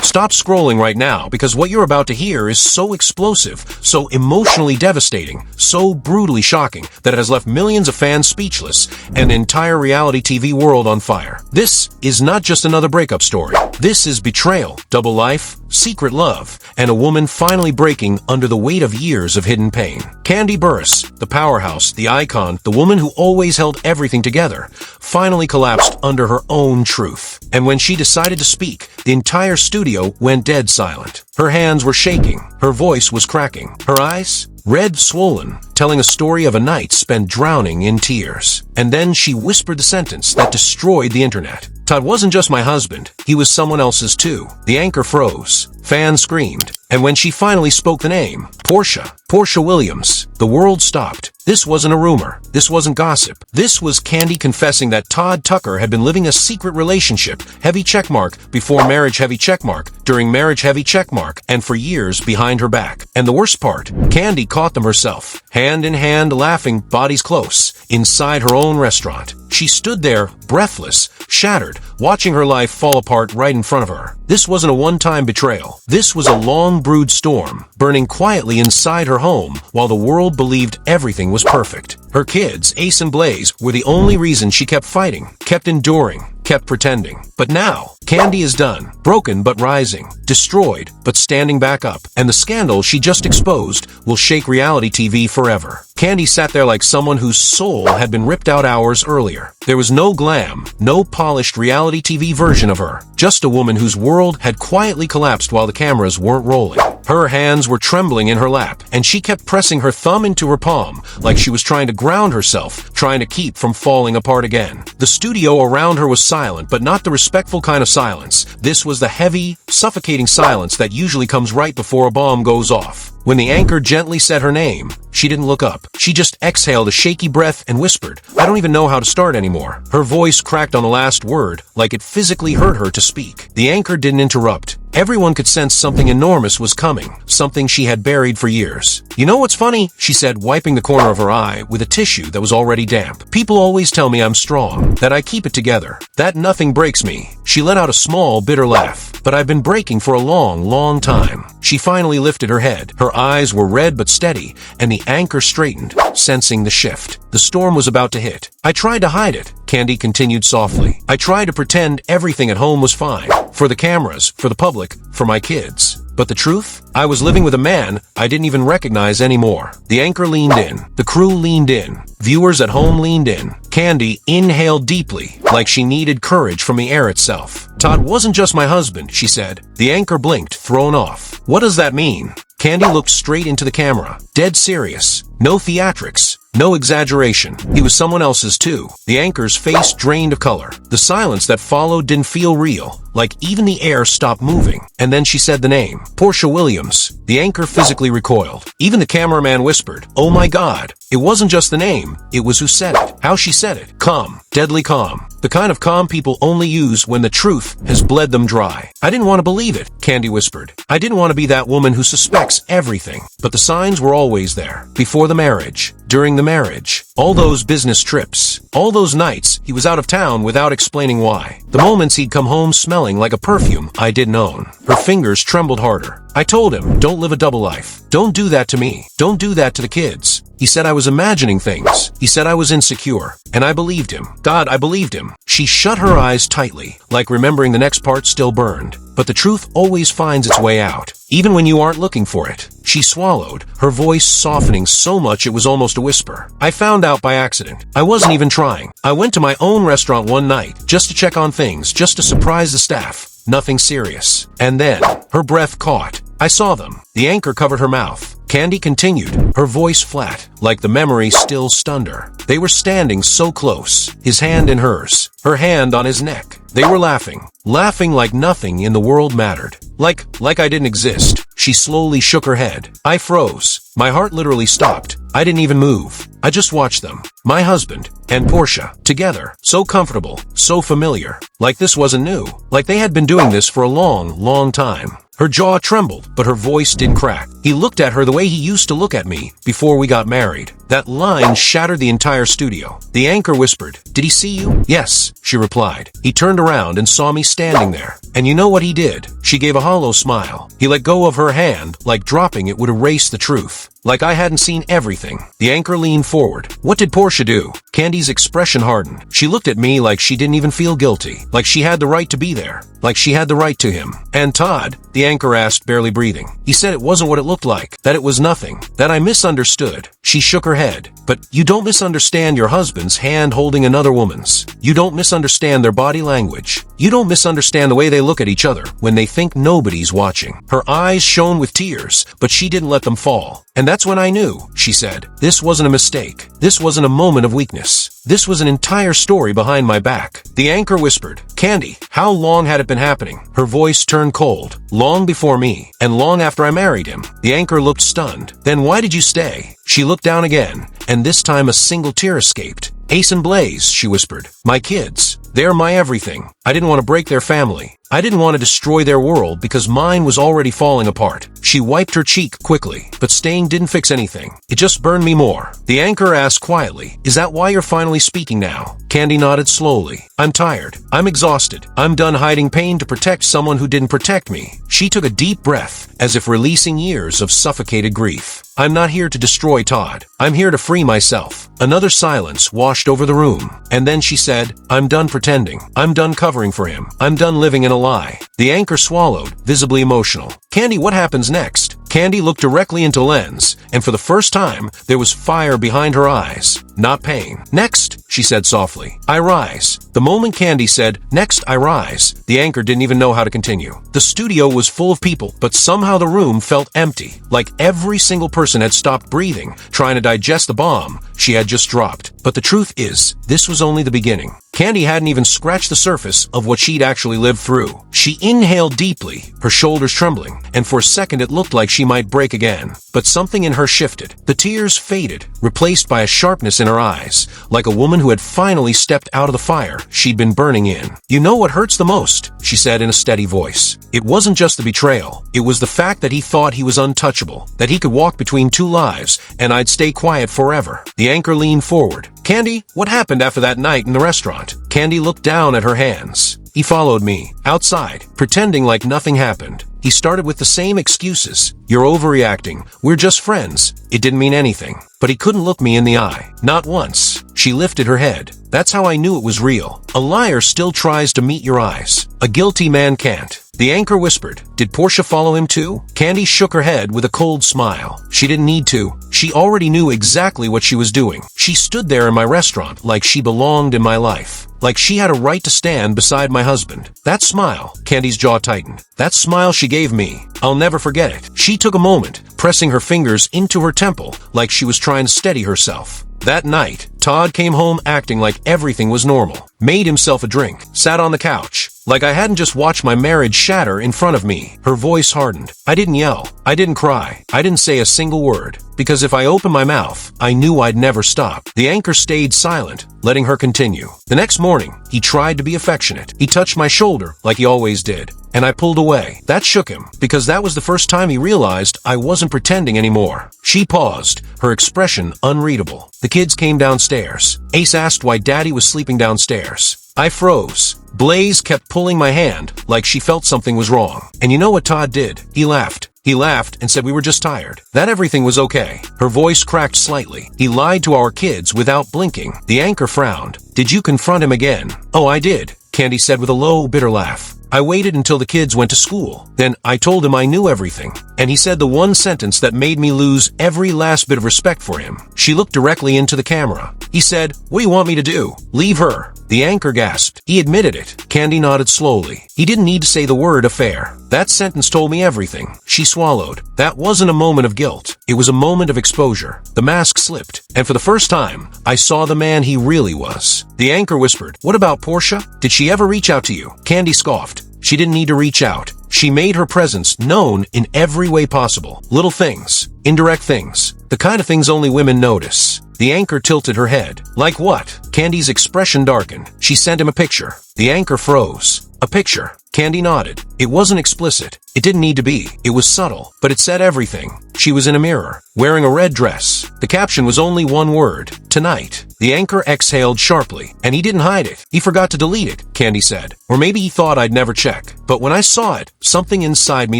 Stop scrolling right now because what you're about to hear is so explosive, so emotionally devastating, so brutally shocking that it has left millions of fans speechless and the entire reality TV world on fire. This is not just another breakup story. This is betrayal, double life, secret love, and a woman finally breaking under the weight of years of hidden pain. Kandi Burruss, the powerhouse, the icon, the woman who always held everything together, finally collapsed under her own truth. And when she decided to speak, the entire studio went dead silent. Her hands were shaking, her voice was cracking, her eyes red, swollen, telling a story of a night spent drowning in tears. And then she whispered the sentence that destroyed the internet. Todd wasn't just my husband, he was someone else's too. The anchor froze. Fans screamed. And when she finally spoke the name, Portia Williams, the world stopped. This wasn't a rumor. This wasn't gossip. This was Kandi confessing that Todd Tucker had been living a secret relationship, heavy checkmark, before marriage, heavy checkmark, during marriage, heavy checkmark, and for years behind her back. And the worst part, Kandi caught them herself, hand in hand, laughing, bodies close, inside her own restaurant. She stood there, breathless, shattered, watching her life fall apart right in front of her. This wasn't a one-time betrayal. This was a long-brewed storm, burning quietly inside her home while the world believed everything was perfect. Her kids, Ace and Blaze, were the only reason she kept fighting, kept enduring, kept pretending. But now, Kandi is done, broken but rising, destroyed but standing back up, and the scandal she just exposed will shake reality TV forever. Kandi sat there like someone whose soul had been ripped out hours earlier. There was no glam, no polished reality TV version of her, just a woman whose world had quietly collapsed while the cameras weren't rolling. Her hands were trembling in her lap, and she kept pressing her thumb into her palm like she was trying to ground herself, trying to keep from falling apart again. The studio around her was silent, but not the respectful kind of silence. This was the heavy, suffocating silence that usually comes right before a bomb goes off. When the anchor gently said her name, she didn't look up. She just exhaled a shaky breath and whispered, "I don't even know how to start anymore." Her voice cracked on the last word, like it physically hurt her to speak. The anchor didn't interrupt. Everyone could sense something enormous was coming, something she had buried for years. "You know what's funny?" she said, wiping the corner of her eye with a tissue that was already damp. "People always tell me I'm strong, that I keep it together, that nothing breaks me." She let out a small, bitter laugh. "But I've been breaking for a long, long time." She finally lifted her head. Her eyes were red but steady, and the anchor straightened, sensing the shift. The storm was about to hit. "I tried to hide it," Kandi continued softly. "I tried to pretend everything at home was fine. For the cameras, for the public, for my kids. But the truth? I was living with a man I didn't even recognize anymore." The anchor leaned in. The crew leaned in. Viewers at home leaned in. Kandi inhaled deeply, like she needed courage from the air itself. "Todd wasn't just my husband," she said. The anchor blinked, thrown off. "What does that mean?" Kandi looked straight into the camera, dead serious. No theatrics. No exaggeration. He was someone else's too. The anchor's face drained of color. The silence that followed didn't feel real, like even the air stopped moving. And then she said the name, Portia Williams. The anchor physically recoiled. Even the cameraman whispered, "Oh my God." It wasn't just the name, it was who said it, how she said it. Calm, deadly calm. The kind of calm people only use when the truth has bled them dry. "I didn't want to believe it," Kandi whispered. "I didn't want to be that woman who suspects everything." But the signs were always there. Before the marriage, during the marriage, all those business trips, all those nights he was out of town without explaining why. The moments he'd come home smelling like a perfume I didn't own. Her fingers trembled harder. "I told him, don't live a double life. Don't do that to me. Don't do that to the kids. He said I was imagining things. He said I was insecure. And I believed him. God, I believed him." She shut her eyes tightly, like remembering the next part still burned. But the truth always finds its way out, even when you aren't looking for it. She swallowed, her voice softening so much it was almost a whisper. "I found out by accident. I wasn't even trying. I went to my own restaurant one night, just to check on things, just to surprise the staff. Nothing serious." And then, her breath caught. "I saw them." The anchor covered her mouth. Kandi continued, her voice flat, like the memory still stunned her. "They were standing so close, his hand in hers, her hand on his neck. They were laughing like nothing in the world mattered. Like I didn't exist." She slowly shook her head. I froze. My heart literally stopped. I didn't even move. I just watched them. My husband and Portia, together, so comfortable, so familiar. Like this wasn't new. Like they had been doing this for a long, long time. Her jaw trembled, but her voice didn't crack. "He looked at her the way he used to look at me before we got married. That line shattered the entire studio. The anchor whispered, "Did he see you?" "Yes," she replied. He turned around and saw me standing there. And you know what he did? She gave a hollow smile. He let go of her hand, like dropping it would erase the truth. Like I hadn't seen everything. The anchor leaned forward. "What did Portia do?" Kandi's expression hardened. She looked at me like she didn't even feel guilty. Like she had the right to be there. Like she had the right to him. "And Todd?" the anchor asked, barely breathing. "He said it wasn't what it looked like. That it was nothing. That I misunderstood." She shook her head. "But you don't misunderstand your husband's hand holding another woman's. You don't misunderstand their body language. You don't misunderstand the way they look at each other when they think nobody's watching." Her eyes shone with tears, but she didn't let them fall. "And that's when I knew," she said. "This wasn't a mistake. This wasn't a moment of weakness. This was an entire story behind my back." The anchor whispered, "Kandi, how long had it been happening?" Her voice turned cold. "Long before me, and long after I married him." The anchor looked stunned. "Then why did you stay?" She looked down again, and this time a single tear escaped. "Ace and Blaze," she whispered. "My kids. They're my everything. I didn't want to break their family. I didn't want to destroy their world because mine was already falling apart." She wiped her cheek quickly, but staying didn't fix anything. It just burned me more. The anchor asked quietly, "Is that why you're finally speaking now?" Kandi nodded slowly. "I'm tired. I'm exhausted. I'm done hiding pain to protect someone who didn't protect me." She took a deep breath, as if releasing years of suffocated grief. "I'm not here to destroy Todd. I'm here to free myself." Another silence washed over the room, and then she said, "I'm done pretending. I'm done covering for him. I'm done living in a lie." The anchor swallowed, visibly emotional. "Kandi, what happens next?" Kandi looked directly into Lens, and for the first time, there was fire behind her eyes, not pain. "Next," she said softly, "I rise." The moment Kandi said, "Next, I rise," the anchor didn't even know how to continue. The studio was full of people, but somehow the room felt empty, like every single person had stopped breathing, trying to digest the bomb she had just dropped. But the truth is, this was only the beginning. Kandi hadn't even scratched the surface of what she'd actually lived through. She inhaled deeply, her shoulders trembling, and for a second it looked like she might break again. But something in her shifted. The tears faded, replaced by a sharpness in her eyes, like a woman who had finally stepped out of the fire she'd been burning in. "You know what hurts the most?" she said in a steady voice. It wasn't just the betrayal. It was the fact that he thought he was untouchable, that he could walk between two lives, and I'd stay quiet forever. The anchor leaned forward. "Kandi, what happened after that night in the restaurant?" Kandi looked down at her hands. "He followed me, outside, pretending like nothing happened. He started with the same excuses. 'You're overreacting. We're just friends.' It didn't mean anything. But he couldn't look me in the eye. Not once." She lifted her head. "That's how I knew it was real. A liar still tries to meet your eyes. A guilty man can't." The anchor whispered, "Did Portia follow him too?" Kandi shook her head with a cold smile. She didn't need to. She already knew exactly what she was doing. She stood there in my restaurant like she belonged in my life. Like she had a right to stand beside my husband. That smile, Kandi's jaw tightened. That smile she gave me, I'll never forget it. She took a moment, pressing her fingers into her temple like she was trying to steady herself. That night, Todd came home acting like everything was normal. Made himself a drink, sat on the couch. Like I hadn't just watched my marriage shatter in front of me. Her voice hardened. I didn't yell. I didn't cry. I didn't say a single word. Because if I opened my mouth, I knew I'd never stop. The anchor stayed silent, letting her continue. The next morning, he tried to be affectionate. He touched my shoulder like he always did. And I pulled away. That shook him, because that was the first time he realized I wasn't pretending anymore. She paused, her expression unreadable. The kids came downstairs. Ace asked why Daddy was sleeping downstairs. I froze. Blaze kept pulling my hand, like she felt something was wrong. And you know what Todd did? He laughed. He laughed and said we were just tired. That everything was okay. Her voice cracked slightly. He lied to our kids without blinking. The anchor frowned. Did you confront him again? Oh, I did, Kandi said with a low, bitter laugh. I waited until the kids went to school. Then I told him I knew everything. And he said the one sentence that made me lose every last bit of respect for him. She looked directly into the camera. He said, "What do you want me to do? Leave her?" The anchor gasped. He admitted it. Kandi nodded slowly. He didn't need to say the word affair. That sentence told me everything. She swallowed. That wasn't a moment of guilt. It was a moment of exposure. The mask slipped. And for the first time, I saw the man he really was. The anchor whispered, "What about Portia? Did she ever reach out to you?" Kandi scoffed. She didn't need to reach out. She made her presence known in every way possible. Little things. Indirect things. The kind of things only women notice. The anchor tilted her head. Like what? Kandi's expression darkened. She sent him a picture. The anchor froze. A picture. Kandi nodded. It wasn't explicit. It didn't need to be. It was subtle, but it said everything. She was in a mirror, wearing a red dress. The caption was only one word: tonight. The anchor exhaled sharply, and he didn't hide it. He forgot to delete it, Kandi said. Or maybe he thought I'd never check. But when I saw it, something inside me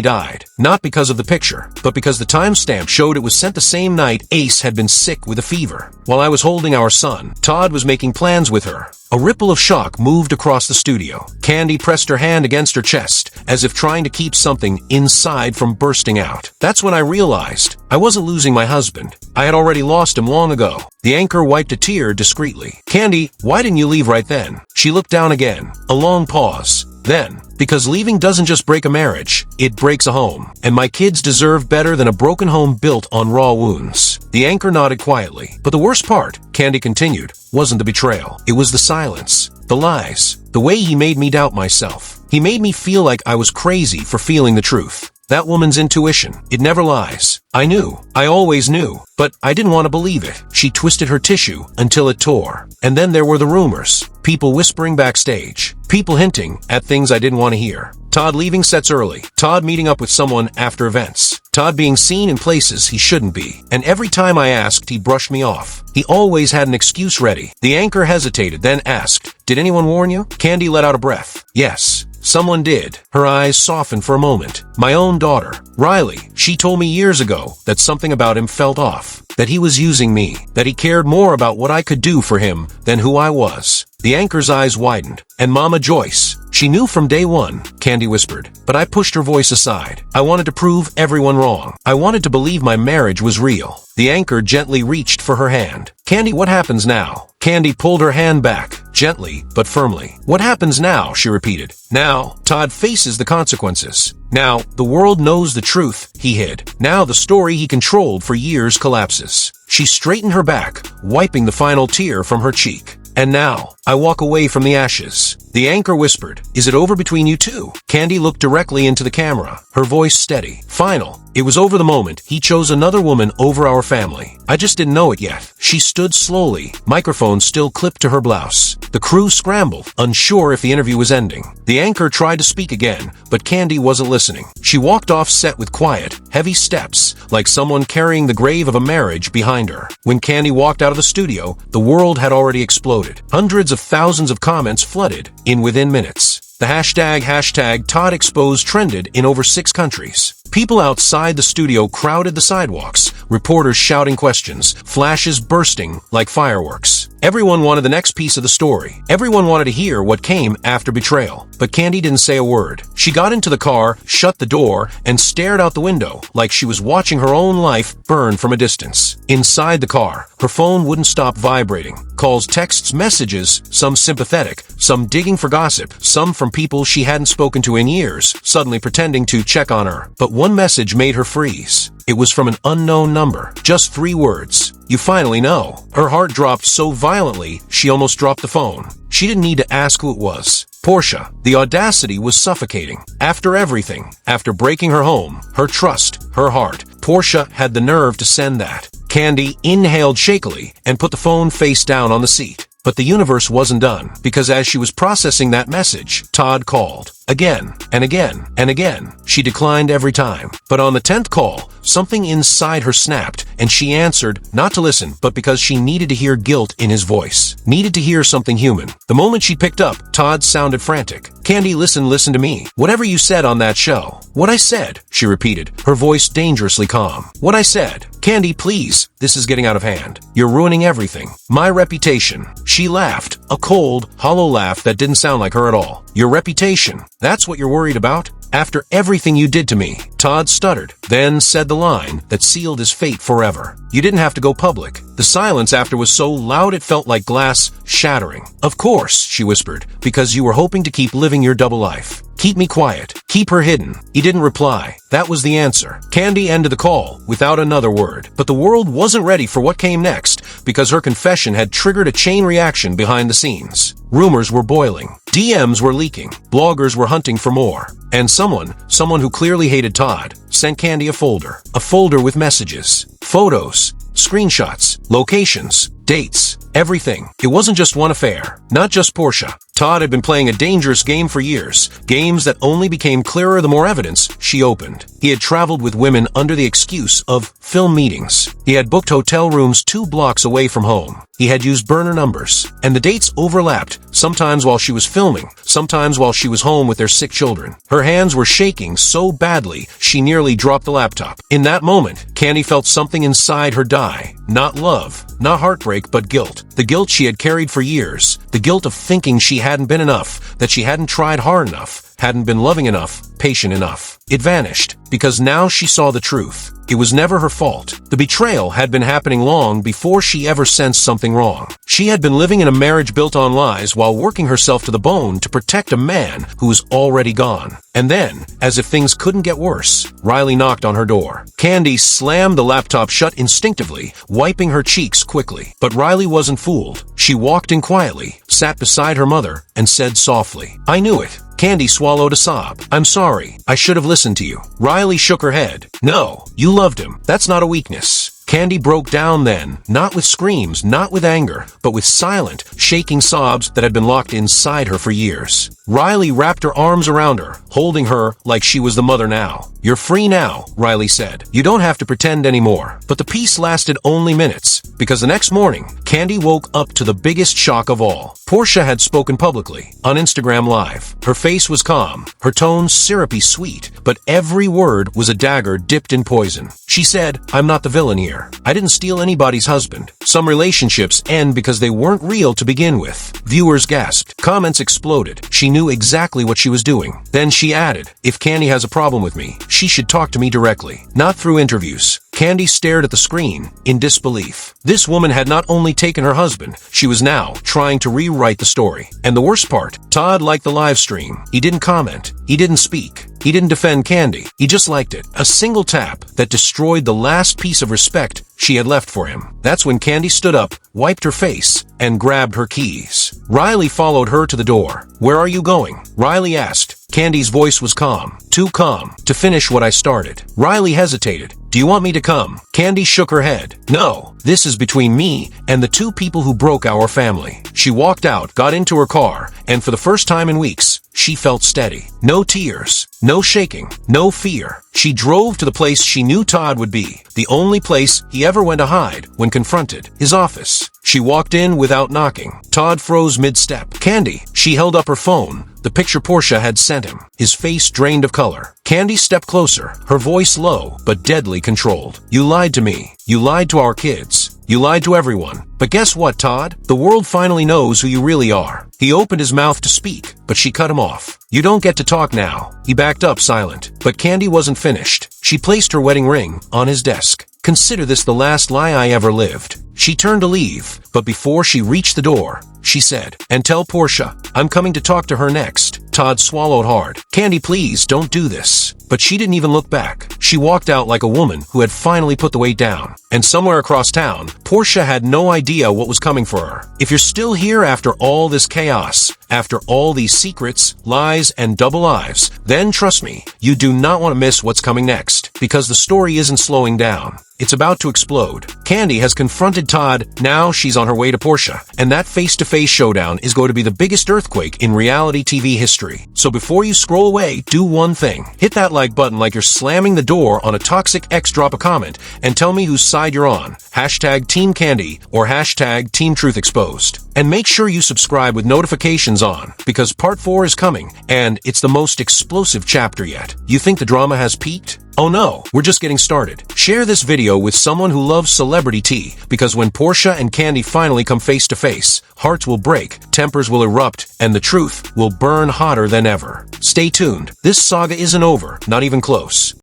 died. Not because of the picture, but because the timestamp showed it was sent the same night Ace had been sick with a fever. While I was holding our son, Todd was making plans with her. A ripple of shock moved across the studio. Kandi pressed her hand against her chest, as if trying to keep something inside from bursting out. That's when I realized I wasn't losing my husband. I had already lost him long ago. The anchor wiped a tear discreetly. Kandi, why didn't you leave right then? She looked down again. A long pause. Then, because leaving doesn't just break a marriage, it breaks a home. And my kids deserve better than a broken home built on raw wounds. The anchor nodded quietly. But the worst part, Kandi continued, wasn't the betrayal. It was the silence, the lies, the way he made me doubt myself. He made me feel like I was crazy for feeling the truth. That woman's intuition, it never lies. I knew. I always knew. But I didn't want to believe it. She twisted her tissue until it tore. And then there were the rumors. People whispering backstage. People hinting at things I didn't want to hear. Todd leaving sets early. Todd meeting up with someone after events. Todd being seen in places he shouldn't be. And every time I asked, he brushed me off. He always had an excuse ready. The anchor hesitated, then asked, "Did anyone warn you?" Kandi let out a breath. Yes. Someone did. Her eyes softened for a moment. My own daughter, Riley. She told me years ago that something about him felt off. That he was using me. That he cared more about what I could do for him than who I was. The anchor's eyes widened. And Mama Joyce. She knew from day one, Kandi whispered. But I pushed her voice aside. I wanted to prove everyone wrong. I wanted to believe my marriage was real. The anchor gently reached for her hand. Kandi, what happens now? Kandi pulled her hand back, gently but firmly. What happens now? She repeated. Now, Todd faces the consequences. Now, the world knows the truth he hid. Now the story he controlled for years collapses. She straightened her back, wiping the final tear from her cheek. And now, I walk away from the ashes. The anchor whispered, "Is it over between you two?" Kandi looked directly into the camera, her voice steady. Final. It was over the moment he chose another woman over our family. I just didn't know it yet. She stood slowly, microphone still clipped to her blouse. The crew scrambled, unsure if the interview was ending. The anchor tried to speak again, but Kandi wasn't listening. She walked off set with quiet, heavy steps, like someone carrying the grave of a marriage behind her. When Kandi walked out of the studio, the world had already exploded. Hundreds of thousands of comments flooded in within minutes. The hashtag Todd Exposed trended in over 6 countries. People outside the studio crowded the sidewalks, reporters shouting questions, flashes bursting like fireworks. Everyone wanted the next piece of the story. Everyone wanted to hear what came after betrayal. But Kandi didn't say a word. She got into the car, shut the door, and stared out the window like she was watching her own life burn from a distance. Inside the car, her phone wouldn't stop vibrating. Calls, texts, messages, some sympathetic, some digging for gossip, some from people she hadn't spoken to in years, suddenly pretending to check on her. But one message made her freeze. It was from an unknown number. Just 3 words. "You finally know." Her heart dropped so violently, she almost dropped the phone. She didn't need to ask who it was. Portia. The audacity was suffocating. After everything, after breaking her home, her trust, her heart, Portia had the nerve to send that. Kandi inhaled shakily and put the phone face down on the seat. But the universe wasn't done, because as she was processing that message, Todd called. Again, and again, and again. She declined every time. But on the 10th call, something inside her snapped, and she answered, not to listen, but because she needed to hear guilt in his voice. Needed to hear something human. The moment she picked up, Todd sounded frantic. "Kandi, listen to me. Whatever you said on that show." "What I said," she repeated, her voice dangerously calm. "What I said. Kandi, please. This is getting out of hand. You're ruining everything. My reputation." She laughed, a cold, hollow laugh that didn't sound like her at all. "Your reputation. That's what you're worried about? After everything you did to me." Todd stuttered, then said the line that sealed his fate forever. "You didn't have to go public." The silence after was so loud it felt like glass shattering. "Of course," she whispered, "because you were hoping to keep living your double life. Keep me quiet. Keep her hidden." He didn't reply. That was the answer. Kandi ended the call without another word. But the world wasn't ready for what came next, because her confession had triggered a chain reaction behind the scenes. Rumors were boiling. DMs were leaking. Bloggers were hunting for more. And someone who clearly hated Todd, sent Kandi a folder with messages, photos, screenshots, locations, dates, everything. It wasn't just one affair, not just Portia. Todd had been playing a dangerous game for years, games that only became clearer the more evidence she opened. He had traveled with women under the excuse of film meetings. He had booked hotel rooms 2 blocks away from home. He had used burner numbers, and the dates overlapped, sometimes while she was filming, sometimes while she was home with their sick children. Her hands were shaking so badly, she nearly dropped the laptop. In that moment, Kandi felt something inside her die. Not love, not heartbreak, but guilt. The guilt she had carried for years. The guilt of thinking she hadn't been enough, that she hadn't tried hard enough, hadn't been loving enough, patient enough. It vanished, because now she saw the truth. It was never her fault. The betrayal had been happening long before she ever sensed something wrong. She had been living in a marriage built on lies while working herself to the bone to protect a man who was already gone. And then, as if things couldn't get worse, Riley knocked on her door. Kandi slammed the laptop shut instinctively, wiping her cheeks quickly. But Riley wasn't fooled. She walked in quietly, sat beside her mother, and said softly, "I knew it." Kandi swallowed a sob. "I'm sorry. I should have listened to you." Riley shook her head. "No, you loved him. That's not a weakness." Kandi broke down then, not with screams, not with anger, but with silent, shaking sobs that had been locked inside her for years. Riley wrapped her arms around her, holding her like she was the mother now. "You're free now," Riley said. "You don't have to pretend anymore." But the peace lasted only minutes, because the next morning, Kandi woke up to the biggest shock of all. Portia had spoken publicly, on Instagram Live. Her face was calm, her tone syrupy sweet, but every word was a dagger dipped in poison. She said, "I'm not the villain here. I didn't steal anybody's husband. Some relationships end because they weren't real to begin with." Viewers gasped. Comments exploded. She knew exactly what she was doing. Then she added, "If Kandi has a problem with me, she should talk to me directly, not through interviews." Kandi stared at the screen, in disbelief. This woman had not only taken her husband, she was now trying to rewrite the story. And the worst part, Todd liked the live stream. He didn't comment. He didn't speak. He didn't defend Kandi. He just liked it. A single tap that destroyed the last piece of respect she had left for him. That's when Kandi stood up, wiped her face, and grabbed her keys. Riley followed her to the door. "Where are you going?" Riley asked. Kandi's voice was calm, too calm, to finish what I started. Riley hesitated. "Do you want me to come?" Kandi shook her head. "No, this is between me and the 2 people who broke our family." She walked out, got into her car, and for the first time in weeks, she felt steady. No tears, no shaking, no fear. She drove to the place she knew Todd would be, the only place he ever went to hide when confronted, his office. She walked in without knocking. Todd froze mid-step. "Kandi." She held up her phone, the picture Portia had sent him, his face drained of color. Kandi stepped closer, her voice low but deadly controlled. "You lied to me. You lied to our kids. You lied to everyone. But guess what, Todd? The world finally knows who you really are." He opened his mouth to speak, but she cut him off. "You don't get to talk now." He backed up silent. But Kandi wasn't finished. She placed her wedding ring on his desk. "Consider this the last lie I ever lived." She turned to leave, but before she reached the door, she said, "And tell Portia, I'm coming to talk to her next." Todd swallowed hard. "Kandi, please don't do this." But she didn't even look back. She walked out like a woman who had finally put the weight down. And somewhere across town, Portia had no idea what was coming for her. If you're still here after all this chaos, after all these secrets, lies, and double lives, then trust me, you do not want to miss what's coming next. Because the story isn't slowing down. It's about to explode. Kandi has confronted Todd, now she's on her way to Portia. And that face-to-face showdown is going to be the biggest earthquake in reality TV history. So before you scroll away, do one thing. Hit that like button like you're slamming the door on a toxic ex. Drop a comment and tell me whose side you're on. Hashtag Team Kandi or hashtag Team Truth Exposed. And make sure you subscribe with notifications on, because part 4 is coming, and it's the most explosive chapter yet. You think the drama has peaked? Oh no, we're just getting started. Share this video with someone who loves celebrity tea, because when Portia and Kandi finally come face to face, hearts will break, tempers will erupt, and the truth will burn hotter than ever. Stay tuned. This saga isn't over, not even close.